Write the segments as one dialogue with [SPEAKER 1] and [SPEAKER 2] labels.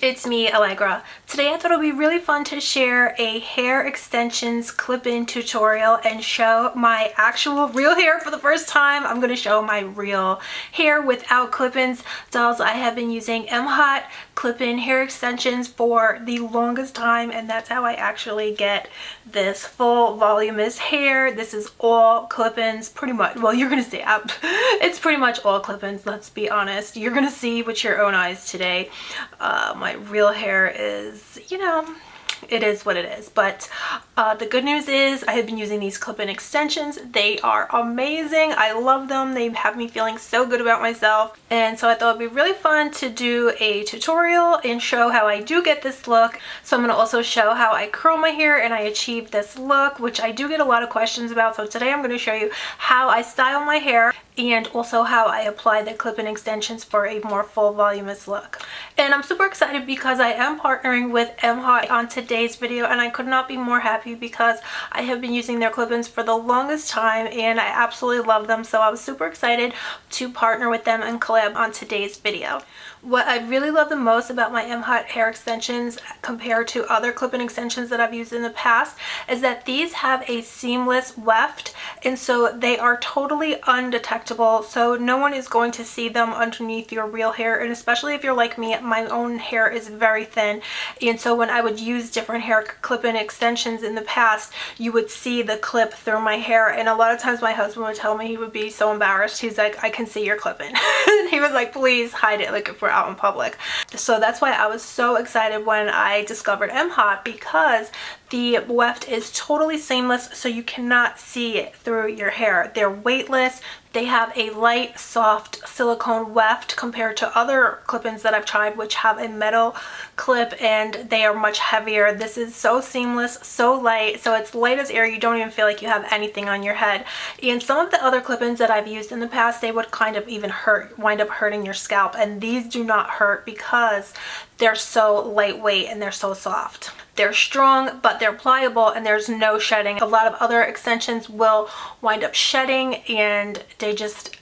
[SPEAKER 1] it's me, Alegra. Today I thought it would be really fun to share a hair extensions clip-in tutorial and show my actual real hair for the first time. I'm going to show my real hair without clip-ins. Dolls, I have been using Mhot clip-in hair extensions for the longest time, and that's how I actually get this full voluminous hair. This is all clip-ins pretty much. Well, you're going to see it's pretty much all clip-ins, let's be honest. You're going to see with your own eyes today. My real hair is, it is what it is. But the good news is I have been using these clip-in extensions. They are amazing. I love them. They have me feeling so good about myself. And so I thought it'd be really fun to do a tutorial and show how I do get this look. So I'm going to also show how I curl my hair and I achieve this look, which I do get a lot of questions about. So today I'm going to show you how I style my hair and also how I apply the clip-in extensions for a more full voluminous look. And I'm super excited because I am partnering with Mhot on today's video, and I could not be more happy because I have been using their clip-ins for the longest time and I absolutely love them. So I was super excited to partner with them and collab on today's video. What I really love the most about my Mhot hair extensions compared to other clip-in extensions that I've used in the past is that these have a seamless weft, and so they are totally undetectable, so no one is going to see them underneath your real hair. And especially if you're like me, my own hair is very thin, and so when I would use different hair clip-in extensions in the past, you would see the clip through my hair. And a lot of times my husband would tell me, he would be so embarrassed. He's like, I can see your clip-in. And he was like, please hide it, like if we're out in public. So that's why I was so excited when I discovered Mhot, because the weft is totally seamless, so you cannot see it through your hair. They're weightless. They have a light, soft silicone weft compared to other clip-ins that I've tried, which have a metal clip and they are much heavier. This is so seamless, so light, so it's light as air. You don't even feel like you have anything on your head. And some of the other clip-ins that I've used in the past, they would kind of even wind up hurting your scalp, and these do not hurt because they're so lightweight and they're so soft. They're strong, but they're pliable and there's no shedding. A lot of other extensions will wind up shedding and they just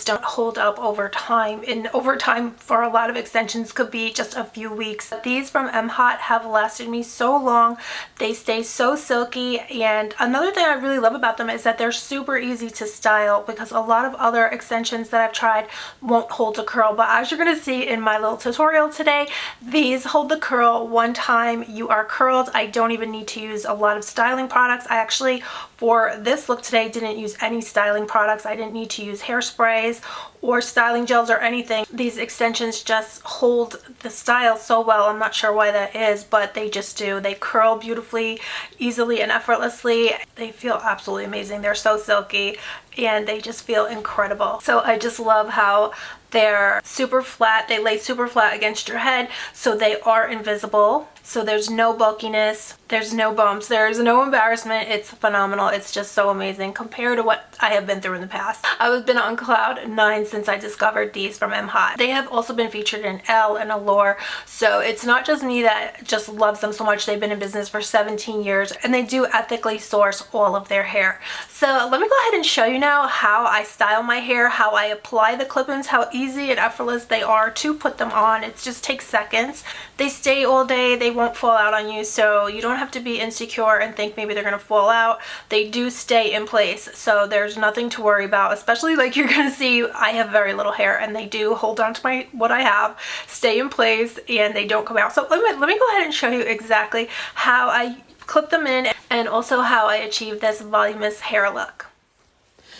[SPEAKER 1] don't hold up over time. And over time for a lot of extensions could be just a few weeks. These from Mhot have lasted me so long. They stay so silky, and another thing I really love about them is that they're super easy to style, because a lot of other extensions that I've tried won't hold a curl. But as you're going to see in my little tutorial today, these hold the curl one time you are curled. I don't even need to use a lot of styling products. I actually, for this look today, didn't use any styling products. I didn't need to use hairsprays or styling gels or anything. These extensions just hold the style so well. I'm not sure why that is, but they just do. They curl beautifully, easily and effortlessly. They feel absolutely amazing. They're so silky and they just feel incredible. So I just love how they're super flat. They lay super flat against your head, so they are invisible. So there's no bulkiness, there's no bumps, there's no embarrassment. It's phenomenal. It's just so amazing compared to what I have been through in the past. I've been on cloud 9 since I discovered these from Mhot. They have also been featured in Elle and Allure, so it's not just me that just loves them so much. They've been in business for 17 years and they do ethically source all of their hair. So let me go ahead and show you now how I style my hair, how I apply the clip-ins, how easy and effortless they are to put them on. It just takes seconds. They stay all day. They won't fall out on you, so you don't have to be insecure and think maybe they're gonna fall out. They do stay in place, so there's nothing to worry about. Especially, like you're gonna see, I have very little hair and they do hold on to what I have, stay in place, and they don't come out. So let me go ahead and show you exactly how I clip them in and also how I achieve this voluminous hair look.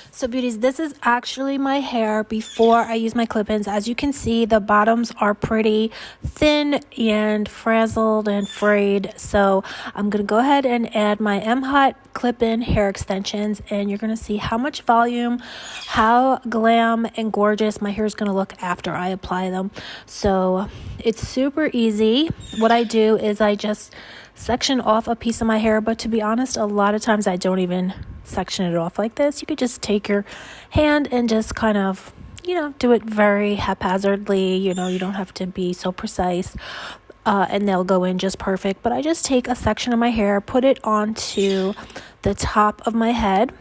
[SPEAKER 1] So beauties, this is actually my hair before I use my clip-ins. As you can see, the bottoms are pretty thin and frazzled and frayed. So I'm going to go ahead and add my Mhot clip-in hair extensions, and you're going to see how much volume, how glam and gorgeous my hair is going to look after I apply them. So it's super easy. What I do is I just section off a piece of my hair, but to be honest, a lot of times I don't even section it off like this. You could just take your hand and just kind of, do it very haphazardly. You don't have to be so precise, and they'll go in just perfect. But I just take a section of my hair, put it onto the top of my head,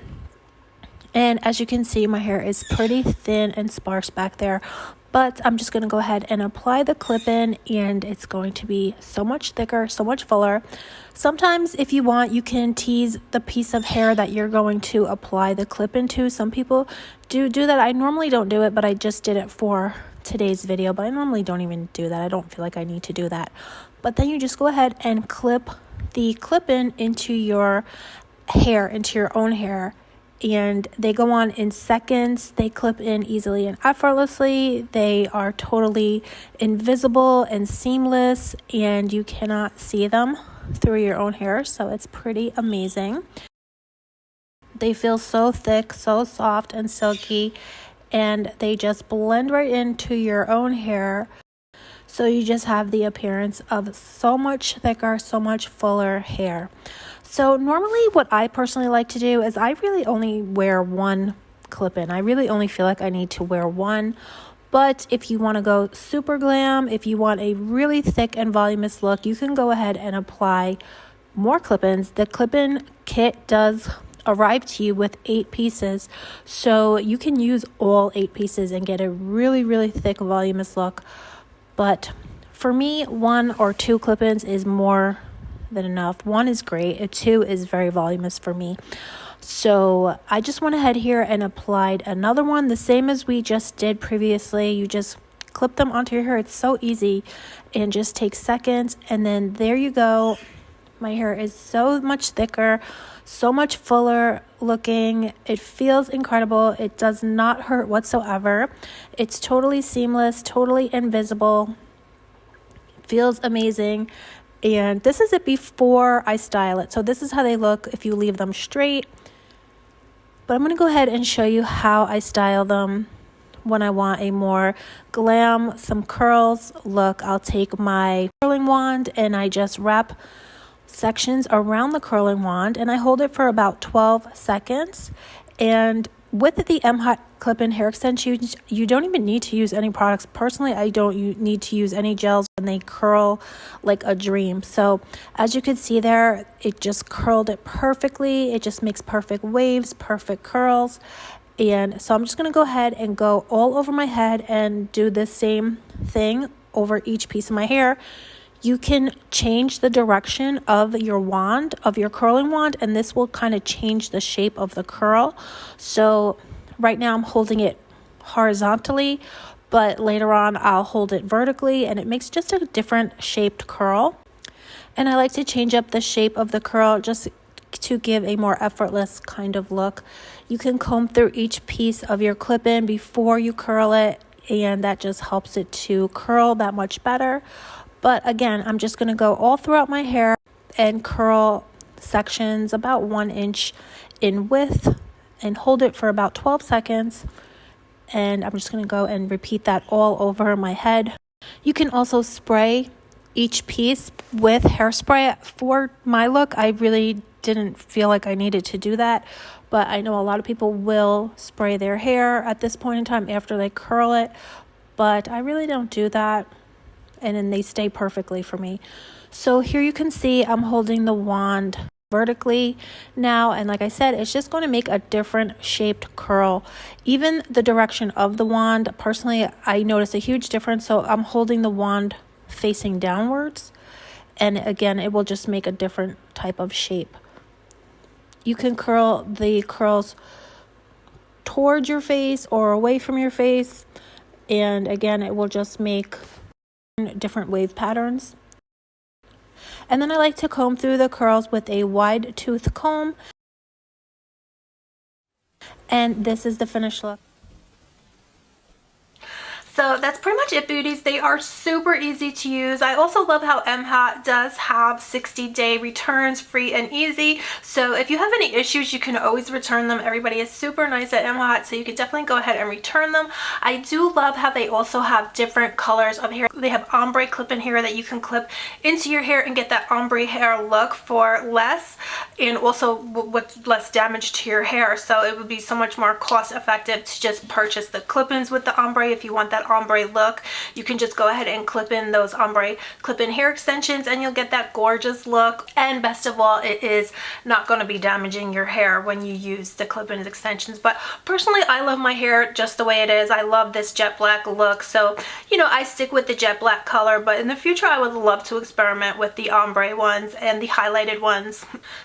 [SPEAKER 1] and as you can see, my hair is pretty thin and sparse back there. but I'm just going to go ahead and apply the clip-in, and it's going to be so much thicker, so much fuller. Sometimes if you want, you can tease the piece of hair that you're going to apply the clip-in to. Some people do that. I normally don't do it, but I just did it for today's video, but I normally don't even do that. I don't feel like I need to do that. But then you just go ahead and clip the clip-in into your hair, into your own hair, and they go on in seconds. They clip in easily and effortlessly. They are totally invisible and seamless, and you cannot see them through your own hair, so it's pretty amazing. They feel so thick, so soft and silky, and they just blend right into your own hair. So you just have the appearance of so much thicker, so much fuller hair. So normally what I personally like to do is I really only wear one clip-in. I really only feel like I need to wear one. But if you want to go super glam, if you want a really thick and voluminous look, you can go ahead and apply more clip-ins. The clip-in kit does arrive to you with 8 pieces. So you can use all 8 pieces and get a really, really thick, voluminous look. But for me, 1 or 2 clip-ins is more than enough. 1 is great. 2 is very voluminous for me. So I just went ahead here and applied another one, the same as we just did previously. You just clip them onto your hair. It's so easy and just takes seconds. And then there you go. My hair is so much thicker, so much fuller looking. It feels incredible. It does not hurt whatsoever. It's totally seamless, totally invisible. It feels amazing. And this is it before I style it. So this is how they look if you leave them straight. But I'm going to go ahead and show you how I style them when I want a more glam, some curls look. I'll take my curling wand and I just wrap sections around the curling wand, and I hold it for about 12 seconds. And with the Mhot clip-in hair extensions, you don't even need to use any products. Personally, I don't need to use any gels, and they curl like a dream. So as you can see there, it just curled it perfectly. It just makes perfect waves, perfect curls. And so I'm just going to go ahead and go all over my head and do the same thing over each piece of my hair. You can change the direction of your wand, of your curling wand, and this will kind of change the shape of the curl. So right now I'm holding it horizontally, but later on I'll hold it vertically, and it makes just a different shaped curl. And I like to change up the shape of the curl just to give a more effortless kind of look. You can comb through each piece of your clip-in before you curl it, and that just helps it to curl that much better. But again, I'm just going to go all throughout my hair and curl sections about 1 inch in width and hold it for about 12 seconds. And I'm just going to go and repeat that all over my head. You can also spray each piece with hairspray. For my look, I really didn't feel like I needed to do that. But I know a lot of people will spray their hair at this point in time after they curl it. But I really don't do that. And then they stay perfectly for me. So here you can see I'm holding the wand vertically now, and like I said, it's just going to make a different shaped curl. Even the direction of the wand, personally, I notice a huge difference. So I'm holding the wand facing downwards, and again, it will just make a different type of shape. You can curl the curls towards your face or away from your face, and again, it will just make different wave patterns. And then I like to comb through the curls with a wide tooth comb. And this is the finished look. So that's pretty much it, beauties. They are super easy to use. I also love how Mhot does have 60-day returns, free and easy. So if you have any issues, you can always return them. Everybody is super nice at Mhot, so you can definitely go ahead and return them. I do love how they also have different colors of hair. They have ombre clip-in hair that you can clip into your hair and get that ombre hair look for less, and also with less damage to your hair. So it would be so much more cost effective to just purchase the clip-ins with the ombre if you want that that ombre look, you can just go ahead and clip in those ombre clip-in hair extensions and you'll get that gorgeous look. And best of all, it is not going to be damaging your hair when you use the clip-in extensions. But personally, I love my hair just the way it is. I love this jet black look, so you know, I stick with the jet black color, but in the future I would love to experiment with the ombre ones and the highlighted ones.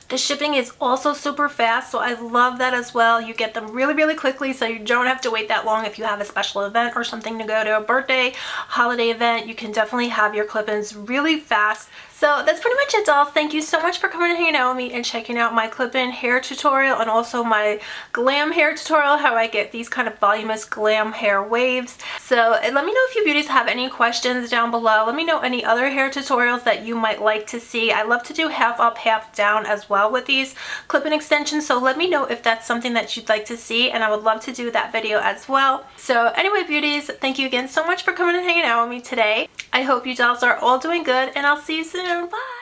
[SPEAKER 1] The shipping is also super fast, so I love that as well. You get them really, really quickly, so you don't have to wait that long. If you have a special event or something to go to, a birthday, holiday event, you can definitely have your clip-ins really fast. So that's pretty much it, dolls. Thank you so much for coming and hanging out with me and checking out my clip-in hair tutorial and also my glam hair tutorial, how I get these kind of voluminous glam hair waves. So let me know if you beauties have any questions down below. Let me know any other hair tutorials that you might like to see. I love to do half up, half down as well with these clip-in extensions, so let me know if that's something that you'd like to see, and I would love to do that video as well. So anyway, beauties, thank you again so much for coming and hanging out with me today. I hope you dolls are all doing good, and I'll see you soon. Bye!